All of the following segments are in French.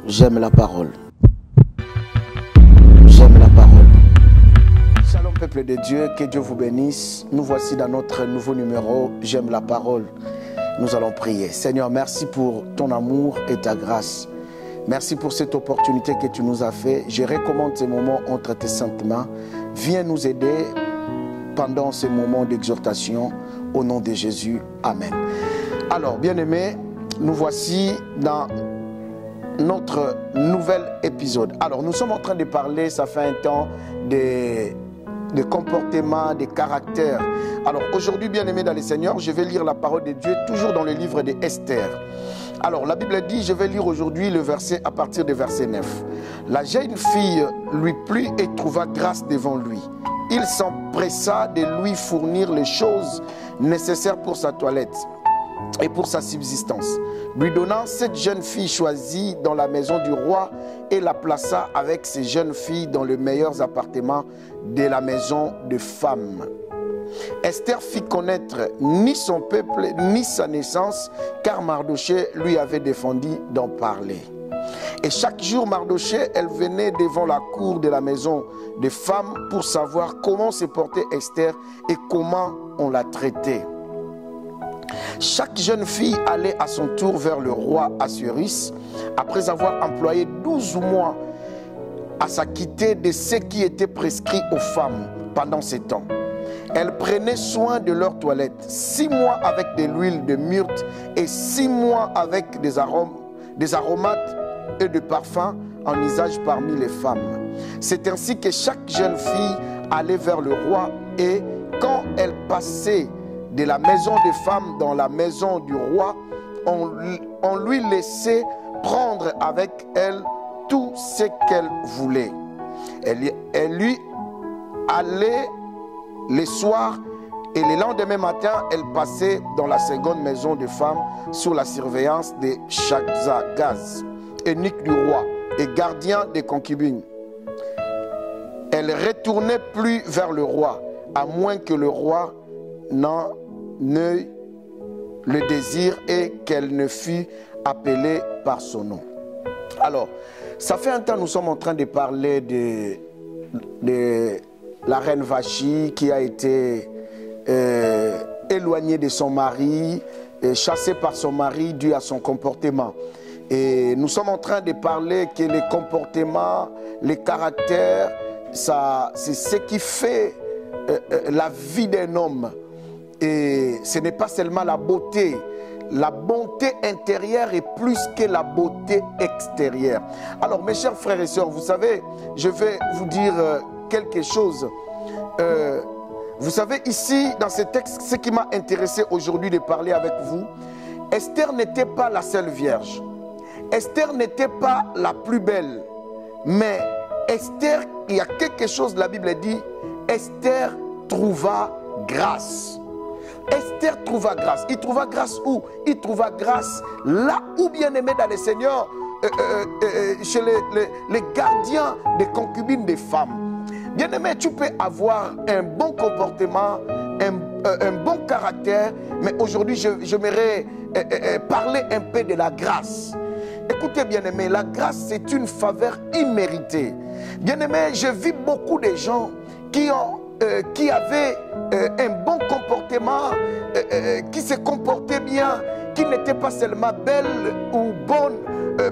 J'aime la parole. J'aime la parole. Shalom peuple de Dieu, que Dieu vous bénisse. Nous voici dans notre nouveau numéro, J'aime la parole. Nous allons prier. Seigneur, merci pour ton amour et ta grâce. Merci pour cette opportunité que tu nous as fait. Je recommande ces moments entre tes saintes mains. Viens nous aider pendant ces moments d'exhortation. Au nom de Jésus. Amen. Alors, bien-aimés, nous voici dans notre nouvel épisode. Alors, nous sommes en train de parler, ça fait un temps, des comportements, des caractères. Alors, aujourd'hui, bien-aimés dans le Seigneur, je vais lire la parole de Dieu, toujours dans le livre d'Esther. Alors, la Bible dit, je vais lire aujourd'hui le verset à partir du verset 9. La jeune fille lui plut et trouva grâce devant lui. Il s'empressa de lui fournir les choses nécessaires pour sa toilette et pour sa subsistance, lui donnant cette jeune fille choisie dans la maison du roi et la plaça avec ses jeunes filles dans les meilleurs appartements de la maison de femmes. Esther fit connaître ni son peuple ni sa naissance, car Mardochée lui avait défendu d'en parler. Et chaque jour, Mardochée, elle venait devant la cour de la maison des femmes pour savoir comment se portait Esther et comment on la traitait. Chaque jeune fille allait à son tour vers le roi Assuérus après avoir employé 12 mois à s'acquitter de ce qui était prescrit aux femmes pendant ces temps. Elle prenait soin de leur toilette, 6 mois avec de l'huile de myrte et 6 mois avec des aromates et de parfums en usage parmi les femmes. C'est ainsi que chaque jeune fille allait vers le roi et quand elle passait de la maison des femmes dans la maison du roi, on lui laissait prendre avec elle tout ce qu'elle voulait. Elle lui allait les soirs et le lendemain matin, elle passait dans la seconde maison des femmes sous la surveillance de Shaxagaz, eunuque du roi et gardien des concubines. Elle ne retournait plus vers le roi, à moins que le roi n'en ait le désir et qu'elle ne fût appelée par son nom. Alors, ça fait un temps, nous sommes en train de parler de la reine Vachi qui a été éloignée de son mari, chassée par son mari dû à son comportement. Et nous sommes en train de parler que les comportements, les caractères, c'est ce qui fait la vie d'un homme. Et ce n'est pas seulement la beauté. La bonté intérieure est plus que la beauté extérieure. Alors mes chers frères et sœurs, vous savez, je vais vous dire quelque chose. Vous savez, ici, dans ce texte, ce qui m'a intéressé aujourd'hui de parler avec vous, Esther n'était pas la seule vierge. Esther n'était pas la plus belle. Mais Esther, il y a quelque chose, la Bible dit, Esther trouva grâce. Esther trouva grâce. Il trouva grâce où? Il trouva grâce là où, bien aimé dans le Seigneur, chez les gardiens des concubines des femmes. Bien aimé, tu peux avoir un bon comportement, un bon caractère, mais aujourd'hui, j'aimerais parler un peu de la grâce. Écoutez, bien aimé, la grâce, c'est une faveur imméritée. Bien aimé, je vis beaucoup de gens qui avaient un bon comportement, qui se comportaient bien, qui n'étaient pas seulement belles ou bonnes,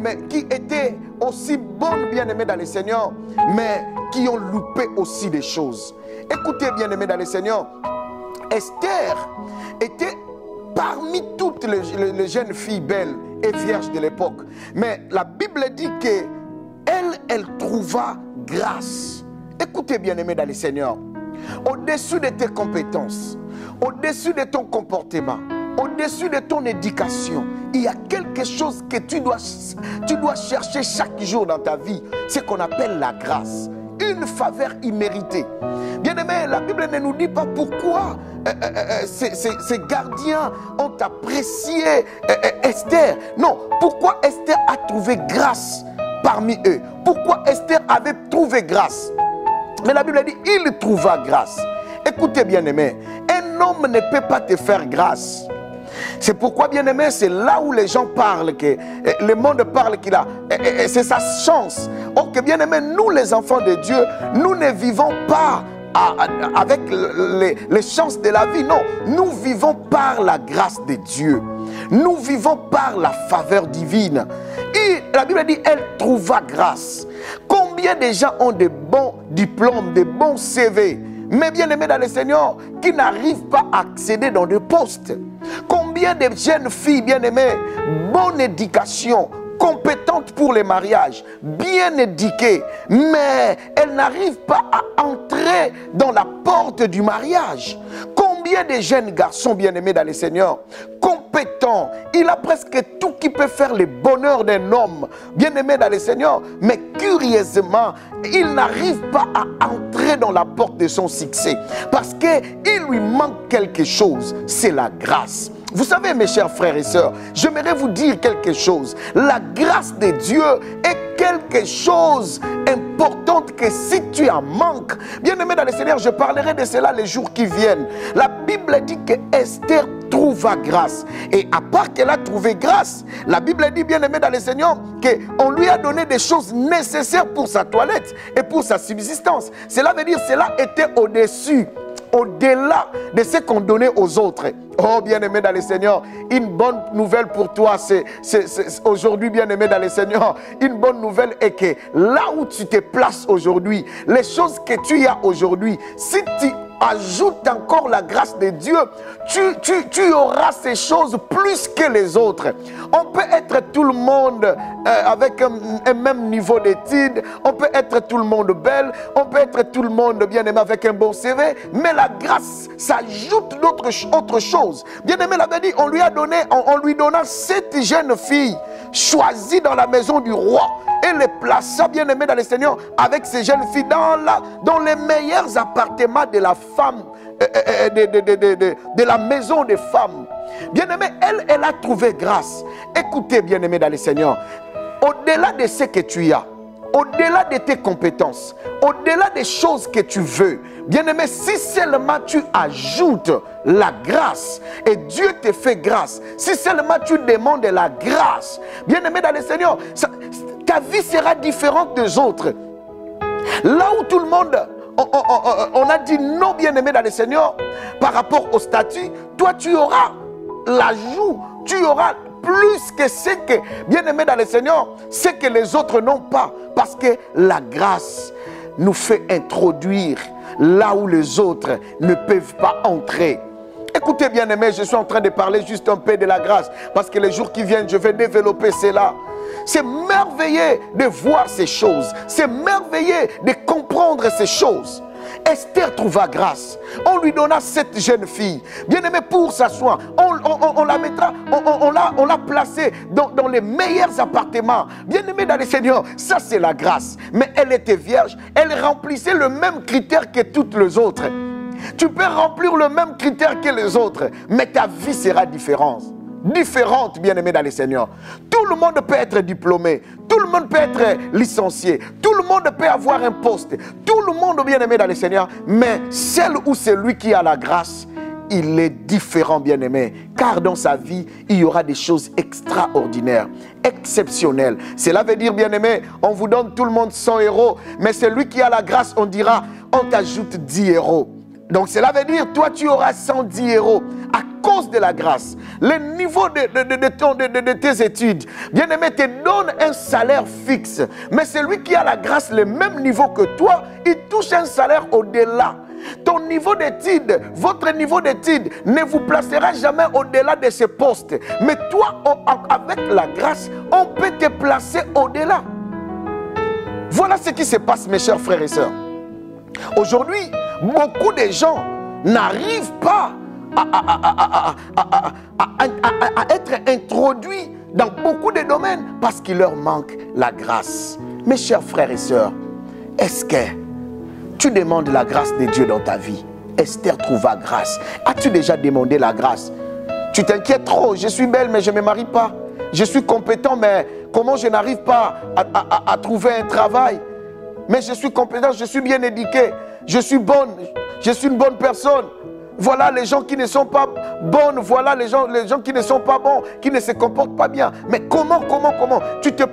mais qui étaient aussi bonnes, bien aimées dans le Seigneur, mais qui ont loupé aussi des choses. Écoutez, bien aimés dans le Seigneur, Esther était parmi toutes les jeunes filles belles et vierges de l'époque. Mais la Bible dit qu'elle trouva grâce. Écoutez, bien aimés dans le Seigneur, au-dessus de tes compétences, au-dessus de ton comportement, au-dessus de ton éducation, il y a quelque chose que tu dois chercher chaque jour dans ta vie. C'est qu'on appelle la grâce. Une faveur imméritée. Bien aimé, la Bible ne nous dit pas pourquoi ces gardiens ont apprécié Esther. Non, pourquoi Esther a trouvé grâce parmi eux. Pourquoi Esther avait trouvé grâce. Mais la Bible dit, il trouva grâce. Écoutez bien aimé, un homme ne peut pas te faire grâce. C'est pourquoi, bien aimé, c'est là où les gens parlent, que le monde parle qu'il a. C'est sa chance. Or que, bien aimé, nous les enfants de Dieu, nous ne vivons pas avec les chances de la vie. Non, nous vivons par la grâce de Dieu. Nous vivons par la faveur divine. Et la Bible dit, elle trouva grâce. Combien de gens ont de bons diplômes, de bons CV, mais bien aimés dans le Seigneur, qui n'arrivent pas à accéder dans des postes? Combien de jeunes filles bien aimées, bonne éducation, compétentes pour les mariages, bien éduquées, mais elles n'arrivent pas à entrer dans la porte du mariage? Combien de jeunes garçons bien aimés dans le Seigneur, compétents, il a presque tout qui peut faire le bonheur d'un homme bien aimé dans le Seigneur, mais curieusement, il n'arrive pas à entrer dans la porte de son succès parce qu'il lui manque quelque chose, c'est la grâce. Vous savez, mes chers frères et sœurs, j'aimerais vous dire quelque chose. La grâce de Dieu est quelque chose d'important que si tu en manques, bien aimé dans le Seigneur, je parlerai de cela les jours qui viennent. La Bible dit que Esther trouva grâce. Et à part qu'elle a trouvé grâce, la Bible dit, bien aimé dans le Seigneur, qu'on lui a donné des choses nécessaires pour sa toilette et pour sa subsistance. Cela veut dire que cela était au-dessus, au-delà de ce qu'on donnait aux autres. Oh, bien-aimé dans le Seigneur, une bonne nouvelle pour toi, c'est aujourd'hui, bien-aimé dans le Seigneur, une bonne nouvelle est que là où tu te places aujourd'hui, les choses que tu as aujourd'hui, si tu ajoutes encore la grâce de Dieu, tu auras ces choses plus que les autres. On peut être tout le monde avec un même niveau d'études, on peut être tout le monde belle, on peut être tout le monde bien aimé avec un bon CV, mais la grâce s'ajoute d'autres choses. Bien aimé l'avait dit, on lui a donné, on lui donna 7 jeunes filles choisies dans la maison du roi. Et les plaça, bien aimé dans le Seigneur, avec ces jeunes filles dans les meilleurs appartements de la femme, de la maison des femmes. Bien aimé, elle a trouvé grâce. Écoutez, bien aimé dans le Seigneur, au-delà de ce que tu as, au-delà de tes compétences, au-delà des choses que tu veux, bien aimé, si seulement tu ajoutes la grâce et Dieu te fait grâce, si seulement tu demandes la grâce, bien aimé dans le Seigneur, ta vie sera différente des autres. Là où tout le monde, on a dit non, bien aimé dans le Seigneur, par rapport au statut, toi tu auras l'ajout, tu auras plus que ce que, bien aimé dans le Seigneur, ce que les autres n'ont pas. Parce que la grâce nous fait introduire là où les autres ne peuvent pas entrer. Écoutez, bien aimé, je suis en train de parler juste un peu de la grâce. Parce que les jours qui viennent, je vais développer cela. C'est merveilleux de voir ces choses. C'est merveilleux de comprendre ces choses. Esther trouva grâce. On lui donna 7 jeunes filles. Bien aimé, pour s'asseoir. On la mettra, on l'a placée dans les meilleurs appartements. Bien aimé dans le Seigneur, ça c'est la grâce. Mais elle était vierge. Elle remplissait le même critère que toutes les autres. Tu peux remplir le même critère que les autres, mais ta vie sera différente. Différente, bien aimé dans le Seigneur. Tout le monde peut être diplômé, tout le monde peut être licencié, tout le monde peut avoir un poste, tout le monde, bien aimé dans le Seigneur, mais celle ou celui qui a la grâce, il est différent, bien aimé, car dans sa vie, il y aura des choses extraordinaires, exceptionnelles. Cela veut dire, bien aimé, on vous donne tout le monde 100 euros, mais celui qui a la grâce, on dira, on t'ajoute 10 euros. Donc cela veut dire, toi tu auras 110 euros à cause de la grâce. Le niveau de tes études, bien aimé, te donne un salaire fixe. Mais celui qui a la grâce, le même niveau que toi, il touche un salaire au-delà. Ton niveau d'études, votre niveau d'études ne vous placera jamais au-delà de ce poste. Mais toi, avec la grâce, on peut te placer au-delà. Voilà ce qui se passe, mes chers frères et sœurs. Aujourd'hui, beaucoup de gens n'arrivent pas à être introduits dans beaucoup de domaines parce qu'il leur manque la grâce. Mes chers frères et sœurs, est-ce que tu demandes la grâce de Dieu dans ta vie? Esther trouva grâce. As-tu déjà demandé la grâce? Tu t'inquiètes trop. Je suis belle mais je ne me marie pas. Je suis compétent mais comment je n'arrive pas à trouver un travail? Mais je suis compétent, je suis bien éduqué, je suis bonne, je suis une bonne personne. voilà les gens qui ne sont pas bonnes, voilà les gens qui ne sont pas bons, qui ne se comportent pas bien. Mais comment? Tu te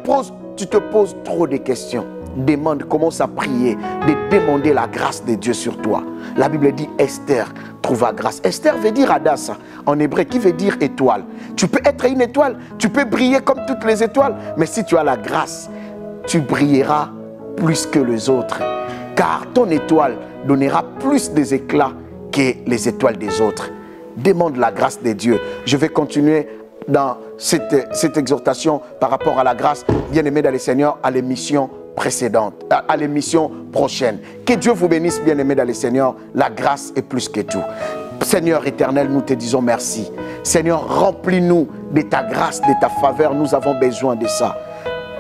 poses trop de questions. Demande, commence à prier, de demander la grâce de Dieu sur toi. La Bible dit Esther trouva grâce. Esther veut dire Hadassah en hébreu, qui veut dire étoile. Tu peux être une étoile, tu peux briller comme toutes les étoiles, mais si tu as la grâce, tu brilleras plus que les autres. Car ton étoile donnera plus des éclats que les étoiles des autres. Demande la grâce de Dieu. Je vais continuer dans cette exhortation par rapport à la grâce, bien-aimés dans le Seigneur, à l'émission précédente, à l'émission prochaine. Que Dieu vous bénisse, bien-aimés dans le Seigneur. La grâce est plus que tout. Seigneur éternel, nous te disons merci. Seigneur, remplis-nous de ta grâce, de ta faveur. Nous avons besoin de ça.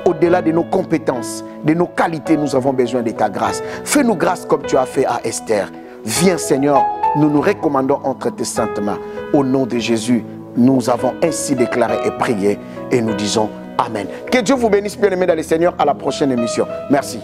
Au-delà de nos compétences, de nos qualités, nous avons besoin de ta grâce. Fais-nous grâce comme tu as fait à Esther. Viens, Seigneur, nous nous recommandons entre tes saintes mains. Au nom de Jésus, nous avons ainsi déclaré et prié et nous disons Amen. Que Dieu vous bénisse, bien-aimés dans le Seigneur. À la prochaine émission. Merci.